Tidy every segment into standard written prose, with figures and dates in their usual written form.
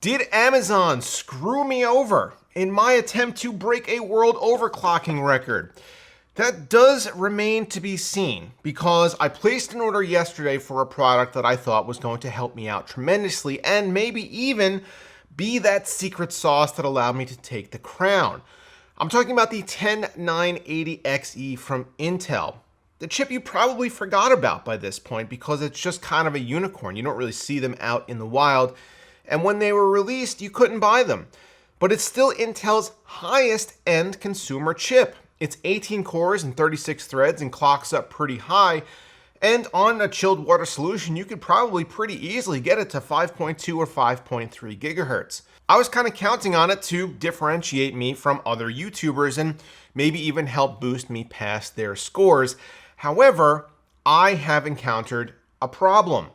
Did Amazon screw me over in my attempt to break a world overclocking record? That does remain to be seen because I placed an order yesterday for a product that I thought was going to help me out tremendously and maybe even be that secret sauce that allowed me to take the crown. I'm talking about the 10980XE from Intel. The chip you probably forgot about by this point because it's just kind of a unicorn. You don't really see them out in the wild. And when they were released, you couldn't buy them. But it's still Intel's highest end consumer chip. It's 18 cores and 36 threads and clocks up pretty high. And on a chilled water solution, you could probably pretty easily get it to 5.2 or 5.3 gigahertz. I was kind of counting on it to differentiate me from other YouTubers and maybe even help boost me past their scores. However, I have encountered a problem.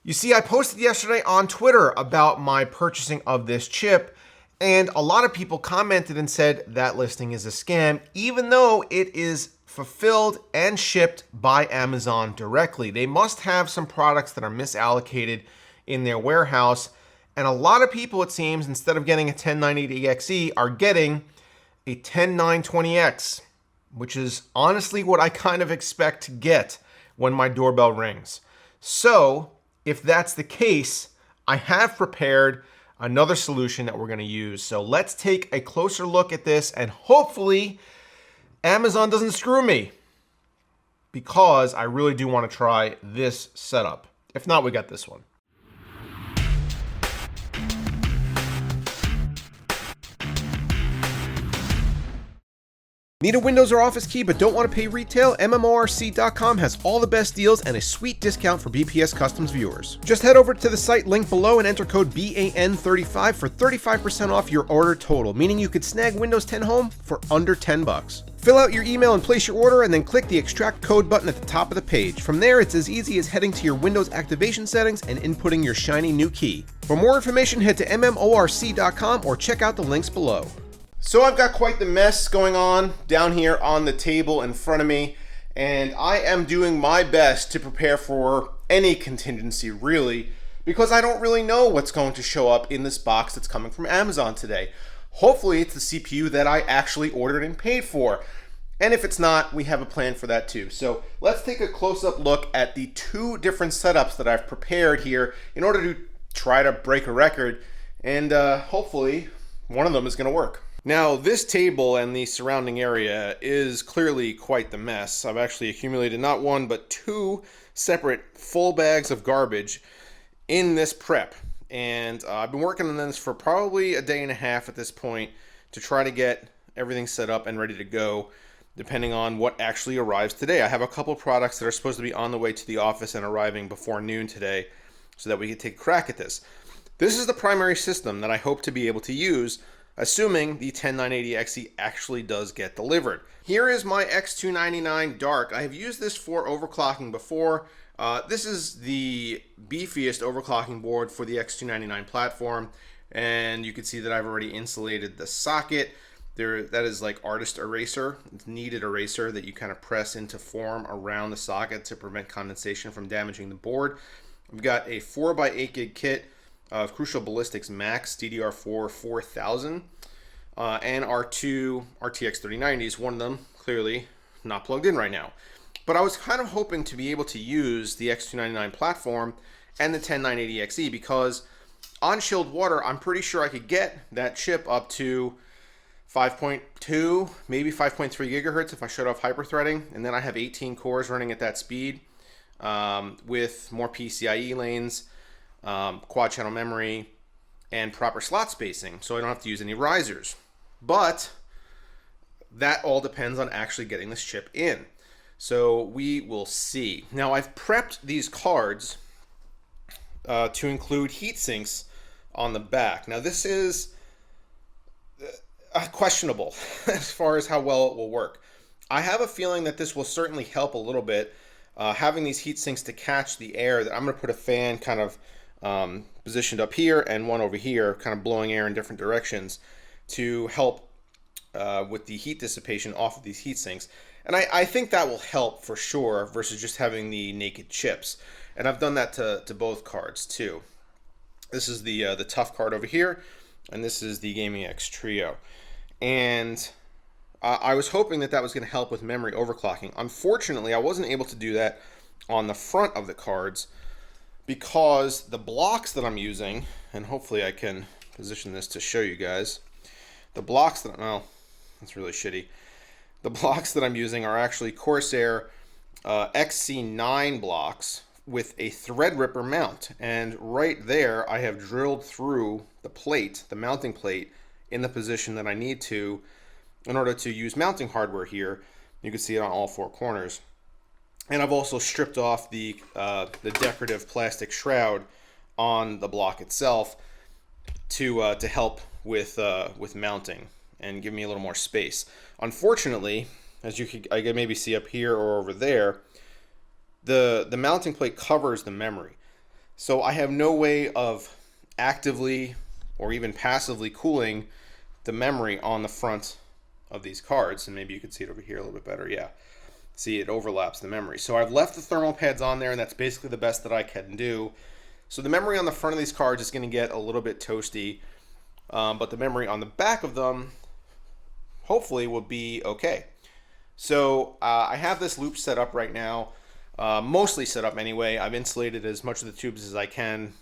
You see, I posted yesterday on Twitter about my purchasing of this chip, and a lot of people commented and said that listing is a scam, even though it is fulfilled and shipped by Amazon directly. They must have some products that are misallocated in their warehouse, and a lot of people, it seems, instead of getting a 10980XE, are getting a 10920X, which is honestly what I kind of expect to get when my doorbell rings. So, if that's the case, I have prepared another solution that we're going to use. So let's take a closer look at this and hopefully Amazon doesn't screw me because I really do want to try this setup. If not, we got this one. Need a Windows or Office key but don't want to pay retail? MMORC.com has all the best deals and a sweet discount for BPS Customs viewers. Just head over to the site linked below and enter code BAN35 for 35% off your order total, meaning you could snag Windows 10 Home for under $10. Fill out your email and place your order and then click the extract code button at the top of the page. From there, it's as easy as heading to your Windows activation settings and inputting your shiny new key. For more information, head to MMORC.com or check out the links below. So I've got quite the mess going on down here on the table in front of me, and I am doing my best to prepare for any contingency, really, because I don't really know what's going to show up in this box that's coming from Amazon today. Hopefully it's the CPU that I actually ordered and paid for. And if it's not, we have a plan for that too. So let's take a close-up look at the two different setups that I've prepared here in order to try to break a record, and hopefully one of them is going to work. Now, this table and the surrounding area is clearly quite the mess. I've actually accumulated not one, but two separate full bags of garbage in this prep. And I've been working on this for probably a day and a half at this point to try to get everything set up and ready to go, depending on what actually arrives today. I have a couple products that are supposed to be on the way to the office and arriving before noon today so that we can take a crack at this. This is the primary system that I hope to be able to use, assuming the 10980XE actually does get delivered. Here is my X299 Dark. I have used this for overclocking before. This is the beefiest overclocking board for the X299 platform, and you can see that I've already insulated the socket. That is like artist eraser. It's kneaded eraser that you kind of press into form around the socket to prevent condensation from damaging the board. We've got a 4x8 gig kit of Crucial Ballistics Max DDR4 4000 and our two RTX 3090s, one of them clearly not plugged in right now. But I was kind of hoping to be able to use the X299 platform and the 10980XE because on chilled water, I'm pretty sure I could get that chip up to 5.2, maybe 5.3 gigahertz if I shut off hyperthreading, and then I have 18 cores running at that speed with more PCIe lanes, quad channel memory, and proper slot spacing, so I don't have to use any risers. But that all depends on actually getting this chip in. So we will see. Now I've prepped these cards to include heat sinks on the back. Now this is questionable as far as how well it will work. I have a feeling that this will certainly help a little bit, having these heat sinks to catch the air. That I'm going to put a fan kind of positioned up here and one over here, kind of blowing air in different directions to help with the heat dissipation off of these heat sinks. And I think that will help for sure versus just having the naked chips. And I've done that to both cards too. This is the tough card over here, and this is the Gaming X Trio. And I was hoping that that was going to help with memory overclocking. Unfortunately, I wasn't able to do that on the front of the cards because the blocks that I'm using, and hopefully I can position this to show you guys, the blocks that, well, that's really shitty. The blocks that I'm using are actually Corsair XC9 blocks with a Threadripper mount. And right there, I have drilled through the plate, the mounting plate, in the position that I need to in order to use mounting hardware here. You can see it on all four corners. And I've also stripped off the decorative plastic shroud on the block itself to help with mounting and give me a little more space. Unfortunately, as I can maybe see up here or over there, the mounting plate covers the memory. So I have no way of actively or even passively cooling the memory on the front of these cards. And maybe you can see it over here a little bit better. Yeah. See, it overlaps the memory. So I've left the thermal pads on there, and that's basically the best that I can do. So the memory on the front of these cards is going to get a little bit toasty, but the memory on the back of them hopefully will be okay. So I have this loop set up right now, mostly set up anyway. I've insulated as much of the tubes as I can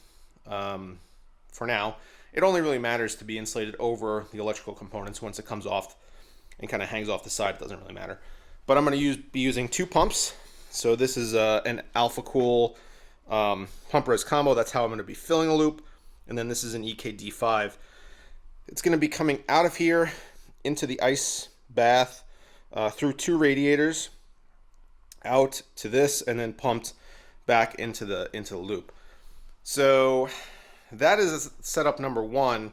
for now. It only really matters to be insulated over the electrical components. Once it comes off and kind of hangs off the side, it doesn't really matter. But I'm going to be using two pumps. So this is an Alpha Cool pump res combo. That's how I'm going to be filling a loop. And then this is an EKD5. It's going to be coming out of here into the ice bath through two radiators out to this, and then pumped back into the loop. So that is setup number one.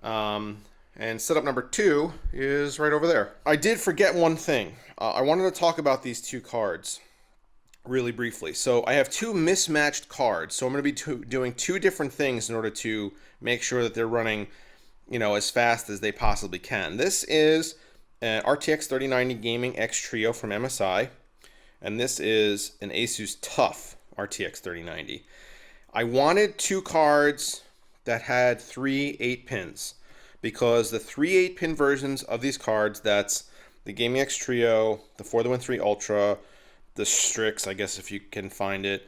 And setup number two is right over there. I did forget one thing. I wanted to talk about these two cards really briefly. So I have two mismatched cards. So I'm going to be doing two different things in order to make sure that they're running, as fast as they possibly can. This is an RTX 3090 Gaming X Trio from MSI. And this is an Asus TUF RTX 3090. I wanted two cards that had 3 8-pins. Because the 3 8-pin versions of these cards, that's the Gaming X Trio, the 4013 Ultra, the Strix, I guess if you can find it,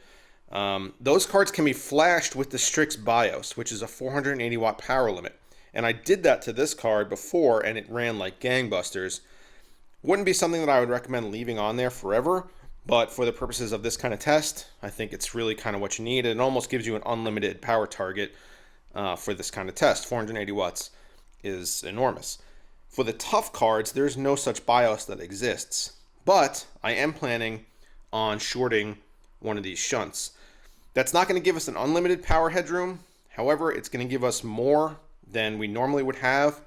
those cards can be flashed with the Strix BIOS, which is a 480 watt power limit. And I did that to this card before, and it ran like gangbusters. Wouldn't be something that I would recommend leaving on there forever, but for the purposes of this kind of test, I think it's really kind of what you need. It almost gives you an unlimited power target for this kind of test. 480 watts is enormous. For the TUF cards, there's no such BIOS that exists, but I am planning on shorting one of these shunts. That's not going to give us an unlimited power headroom. However, it's going to give us more than we normally would have,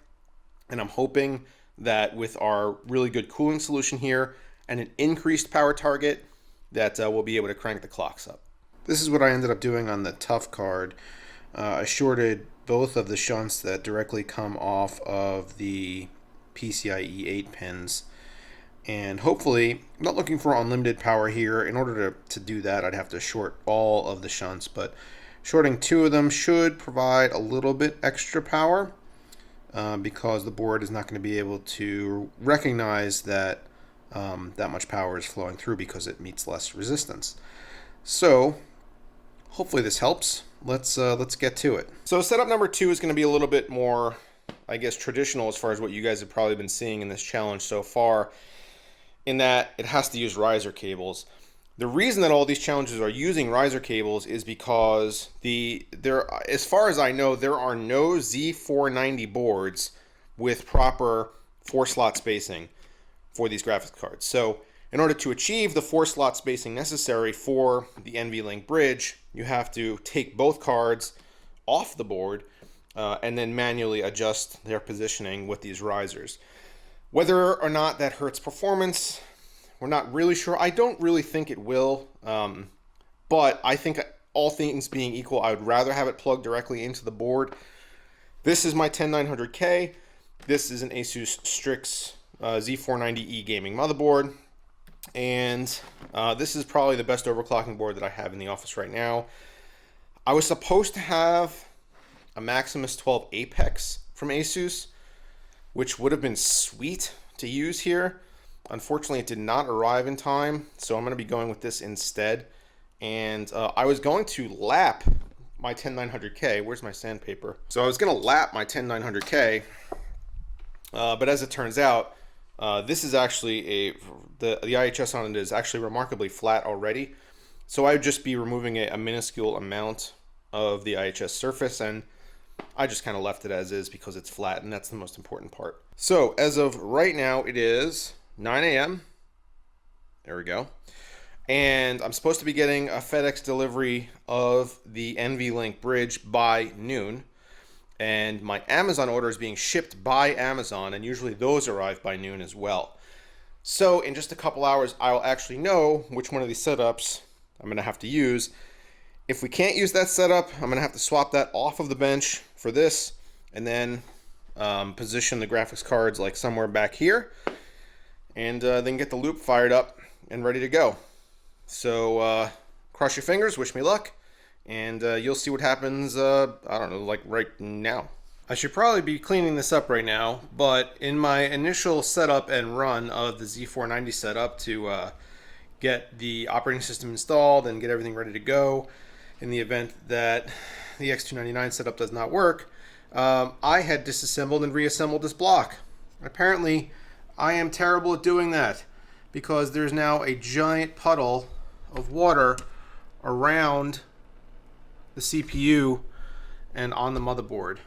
and I'm hoping that with our really good cooling solution here and an increased power target, that we'll be able to crank the clocks up. This is what I ended up doing on the TUF card. I shorted both of the shunts that directly come off of the PCIe 8 pins, and hopefully, I'm not looking for unlimited power here. In order to do that, I'd have to short all of the shunts, but shorting two of them should provide a little bit extra power because the board is not going to be able to recognize that that much power is flowing through because it meets less resistance. So hopefully this helps. Let's get to it. So setup number two is going to be a little bit more, I guess, traditional as far as what you guys have probably been seeing in this challenge so far, in that it has to use riser cables. The reason that all these challenges are using riser cables is because as far as I know, there are no Z490 boards with proper 4-slot spacing for these graphics cards. So in order to achieve the 4-slot spacing necessary for the NVLink bridge, you have to take both cards off the board and then manually adjust their positioning with these risers. Whether or not that hurts performance, we're not really sure. I don't really think it will, but I think all things being equal, I would rather have it plugged directly into the board. This is my 10900K. This is an Asus Strix Z490E gaming motherboard. And this is probably the best overclocking board that I have in the office right now. I was supposed to have a Maximus 12 Apex from Asus, which would have been sweet to use here. Unfortunately, it did not arrive in time, so I'm going to be going with this instead. And I was going to lap my 10900K. Where's my sandpaper? So I was going to lap my 10900K, but as it turns out, this is actually the IHS on it is actually remarkably flat already. So I would just be removing a minuscule amount of the IHS surface, and I just kind of left it as is because it's flat, and that's the most important part. So as of right now, it is 9 a.m. There we go. And I'm supposed to be getting a FedEx delivery of the NVLink bridge by noon. And my Amazon order is being shipped by Amazon, and usually those arrive by noon as well. So in just a couple hours, I'll actually know which one of these setups I'm going to have to use. If we can't use that setup, I'm going to have to swap that off of the bench for this, and then position the graphics cards like somewhere back here, and then get the loop fired up and ready to go. So cross your fingers, wish me luck, and you'll see what happens, I don't know, like right now. I should probably be cleaning this up right now, but in my initial setup and run of the Z490 setup to get the operating system installed and get everything ready to go in the event that the X299 setup does not work, I had disassembled and reassembled this block. Apparently, I am terrible at doing that because there's now a giant puddle of water around the CPU and on the motherboard.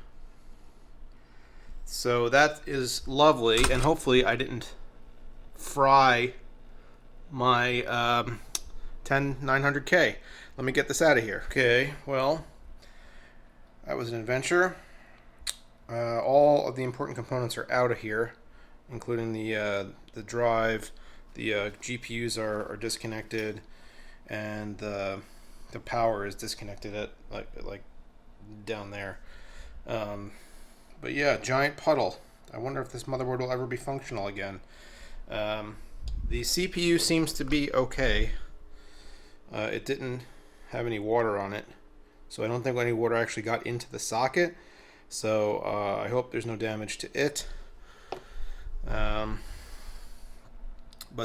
So that is lovely, and hopefully I didn't fry my 10900K. Let me get this out of here. Okay, well, that was an adventure. All of the important components are out of here, including the drive. The GPUs are disconnected, and the power is disconnected at like down there. But yeah, giant puddle. I wonder if this motherboard will ever be functional again. The CPU seems to be okay. It didn't have any water on it, so I don't think any water actually got into the socket. So I hope there's no damage to it. But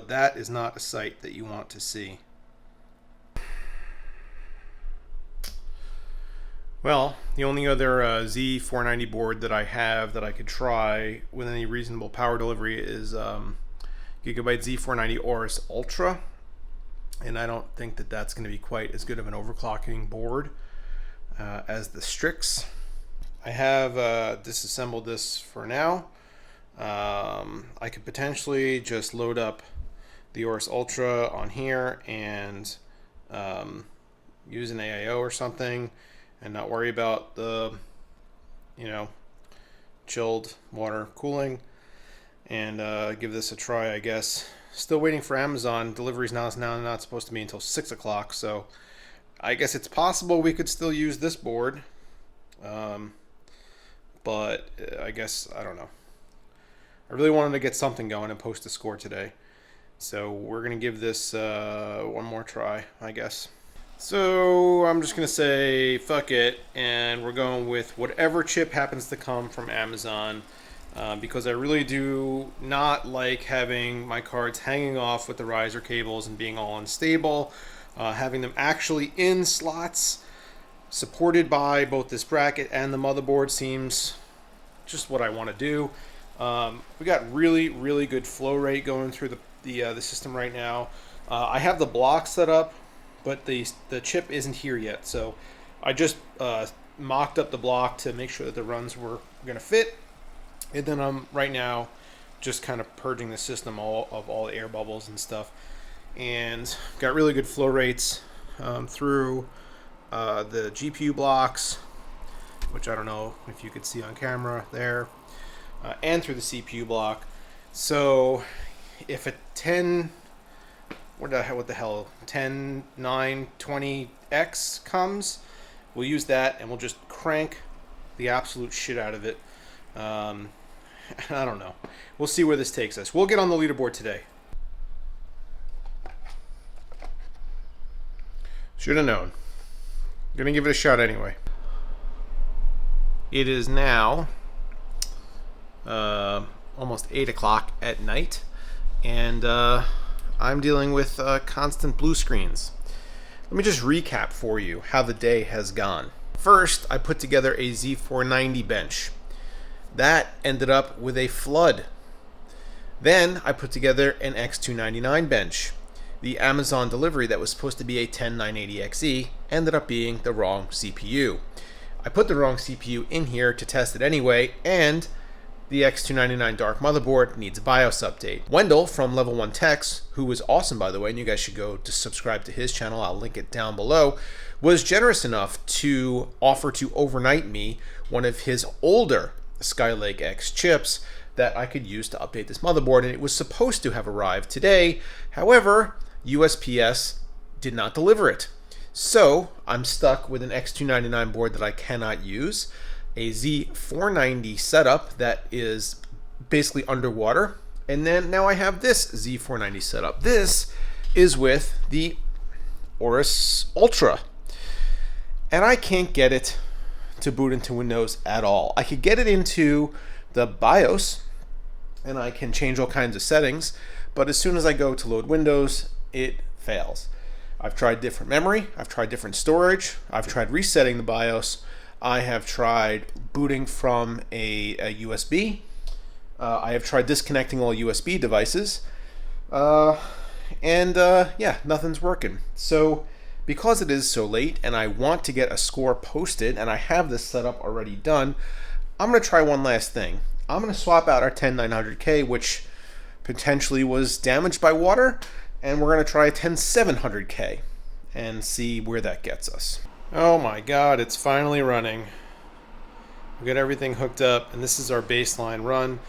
that is not a sight that you want to see. Well, the only other Z490 board that I have that I could try with any reasonable power delivery is Gigabyte Z490 Aorus Ultra, and I don't think that that's going to be quite as good of an overclocking board as the Strix. I have disassembled this for now. I could potentially just load up the Aorus Ultra on here and use an AIO or something and not worry about the, chilled water cooling, and give this a try, I guess. Still waiting for Amazon. Delivery's now not supposed to be until 6 o'clock, so I guess it's possible we could still use this board. But I guess, I don't know. I really wanted to get something going and post a score today. So we're going to give this one more try, I guess. So I'm just going to say fuck it, and we're going with whatever chip happens to come from Amazon, because I really do not like having my cards hanging off with the riser cables and being all unstable. Having them actually in slots supported by both this bracket and the motherboard seems just what I want to do. We got really good flow rate going through the system right now. I have the block set up, but the chip isn't here yet, so I just mocked up the block to make sure that the runs were going to fit, and then I'm right now just kind of purging the system of all the air bubbles and stuff, and got really good flow rates through the GPU blocks, which I don't know if you could see on camera there, and through the CPU block. So if a 10, what the hell, 10, 9, 20X comes, we'll use that and we'll just crank the absolute shit out of it. I don't know. We'll see where this takes us. We'll get on the leaderboard today. Should have known. Gonna give it a shot anyway. It is now almost 8 o'clock at night, and I'm dealing with constant blue screens. Let me just recap for you how the day has gone. First, I put together a Z490 bench. That ended up with a flood. Then I put together an X299 bench. The Amazon delivery that was supposed to be a 10980XE ended up being the wrong CPU. I put the wrong CPU in here to test it anyway, and the X299 Dark motherboard needs a BIOS update. Wendell from Level 1 Techs, who was awesome by the way, and you guys should go to subscribe to his channel, I'll link it down below, was generous enough to offer to overnight me one of his older Skylake X chips that I could use to update this motherboard, and it was supposed to have arrived today. However, USPS did not deliver it. So I'm stuck with an X299 board that I cannot use, a Z490 setup that is basically underwater, and then now I have this Z490 setup. This is with the Aorus Ultra, and I can't get it to boot into Windows at all. I could get it into the BIOS, and I can change all kinds of settings, but as soon as I go to load Windows, it fails. I've tried different memory, I've tried different storage, I've tried resetting the BIOS, I have tried booting from a USB, I have tried disconnecting all USB devices, yeah, nothing's working. So because it is so late and I want to get a score posted and I have this setup already done, I'm going to try one last thing. I'm going to swap out our 10900K, which potentially was damaged by water, and we're going to try a 10700K and see where that gets us. Oh my god, it's finally running. We got everything hooked up, and this is our baseline run.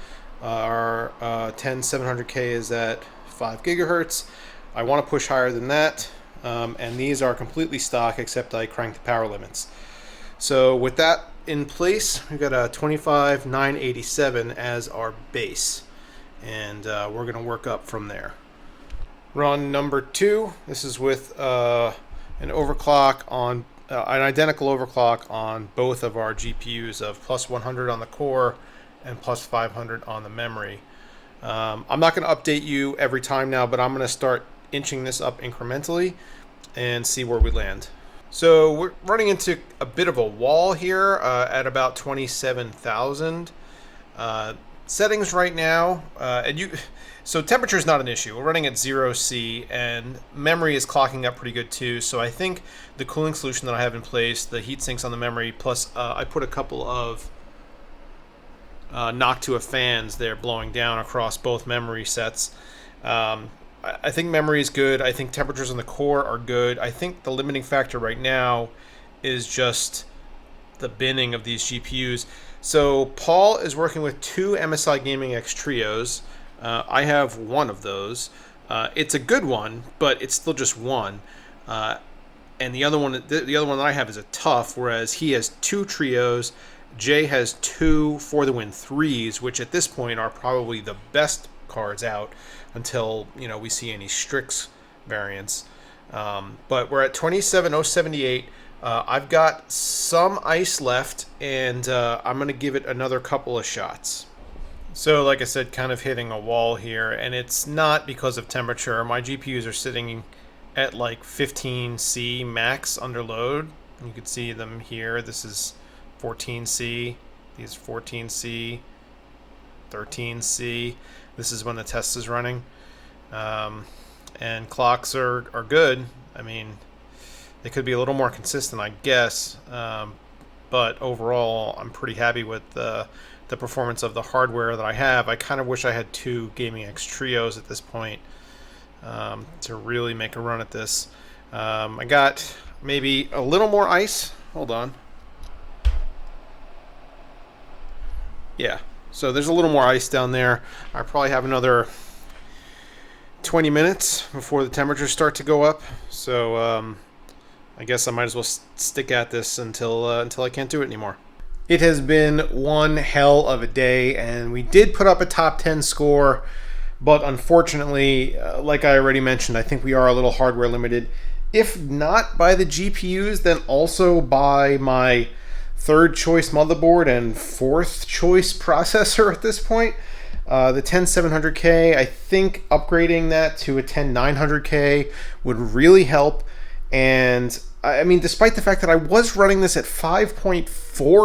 Our 10700K is at 5 gigahertz. I want to push higher than that, and these are completely stock except I cranked the power limits. So with that in place, we've got a 25987 as our base, and we're going to work up from there. Run number 2. This is with an overclock on an identical overclock on both of our GPUs of plus 100 on the core and plus 500 on the memory. I'm not going to update you every time now, but I'm going to start inching this up incrementally and see where we land. So we're running into a bit of a wall here at about 27,000. Settings right now, so temperature is not an issue. We're running at 0C, and memory is clocking up pretty good too. So I think the cooling solution that I have in place, the heat sinks on the memory, plus I put a couple of Noctua fans there blowing down across both memory sets. I think memory is good. I think temperatures on the core are good. I think the limiting factor right now is just the binning of these GPUs. So Paul is working with 2 MSI Gaming X Trios. I have one of those. It's a good one, but it's still just one. And the other one that I have is a TUF, whereas he has 2 Trios. Jay has 2 For the Win 3s, which at this point are probably the best cards out until we see any Strix variants. But we're at 27078. I've got some ice left, and I'm going to give it another couple of shots. So like I said, kind of hitting a wall here, and it's not because of temperature. My GPUs are sitting at like 15C max under load. You can see them here. This is 14C, these 14C, 13C. This is when the test is running. And clocks are good. I mean, they could be a little more consistent, I guess. But overall, I'm pretty happy with the performance of the hardware that I have. I kind of wish I had 2 Gaming X Trios at this point to really make a run at this. I got maybe a little more ice. Hold on. Yeah, so there's a little more ice down there. I probably have another 20 minutes before the temperatures start to go up. So I guess I might as well stick at this until I can't do it anymore. It has been one hell of a day, and we did put up a top 10 score, but unfortunately, like I already mentioned, I think we are a little hardware limited. If not by the GPUs, then also by my third choice motherboard and fourth choice processor at this point. The 10700K, I think upgrading that to a 10900K would really help. And I mean, despite the fact that I was running this at 5.4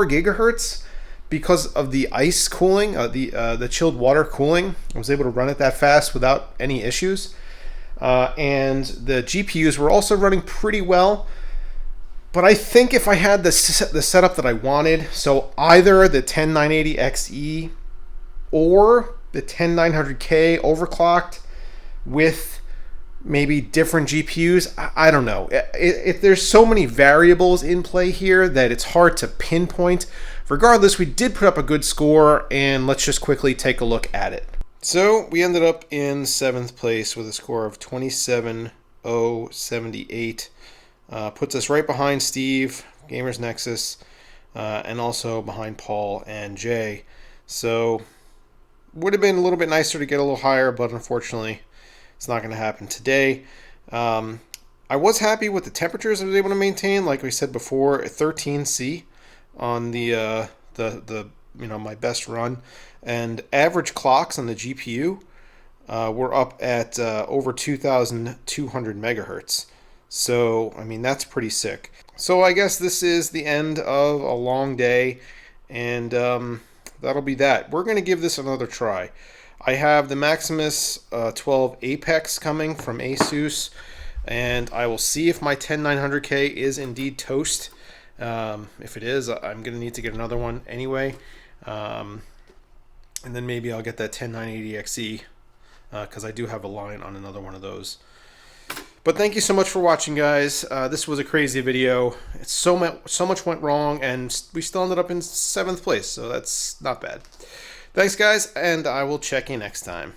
gigahertz because of the ice cooling, the chilled water cooling, I was able to run it that fast without any issues. And the GPUs were also running pretty well. But I think if I had the setup that I wanted, so either the 10980XE or the 10900K overclocked with maybe different GPUs, I don't know. There's so many variables in play here that it's hard to pinpoint. Regardless, we did put up a good score, and let's just quickly take a look at it. So we ended up in 7th place with a score of 27,078. Puts us right behind Steve, Gamers Nexus, and also behind Paul and Jay. So would have been a little bit nicer to get a little higher, but unfortunately it's not going to happen today. I was happy with the temperatures I was able to maintain. Like we said before, 13C on the my best run, and average clocks on the GPU were up at over 2,200 megahertz. So I mean, that's pretty sick. So I guess this is the end of a long day, and that'll be that. We're going to give this another try. I have the Maximus 12 Apex coming from Asus, and I will see if my 10900K is indeed toast. If it is, I'm going to need to get another one anyway. And then maybe I'll get that 10980XE because I do have a line on another one of those. But thank you so much for watching, guys. This was a crazy video. It's so much went wrong, and we still ended up in 7th place, so that's not bad. Thanks, guys, and I will check you next time.